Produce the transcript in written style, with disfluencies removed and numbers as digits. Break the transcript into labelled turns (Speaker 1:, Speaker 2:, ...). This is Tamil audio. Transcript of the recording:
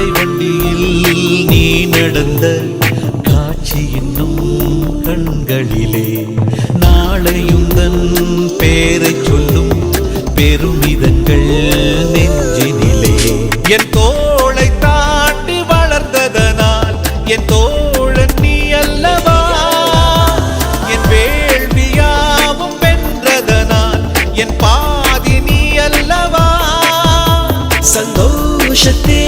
Speaker 1: குதிரை வண்டியில் நீ நடந்த காட்சி இன்னும் கண்களிலே, நாளையுந்தன் பேரை சொல்லும் பெருமிதங்கள் நெஞ்சினிலே. என் தோளை தாண்டி வளர்ந்ததனால் என் தோழன் நீ அல்லவா, என் வேள்வியாவும் வென்றதனால் என் பாதி நீ அல்லவா.
Speaker 2: சந்தோஷத்தே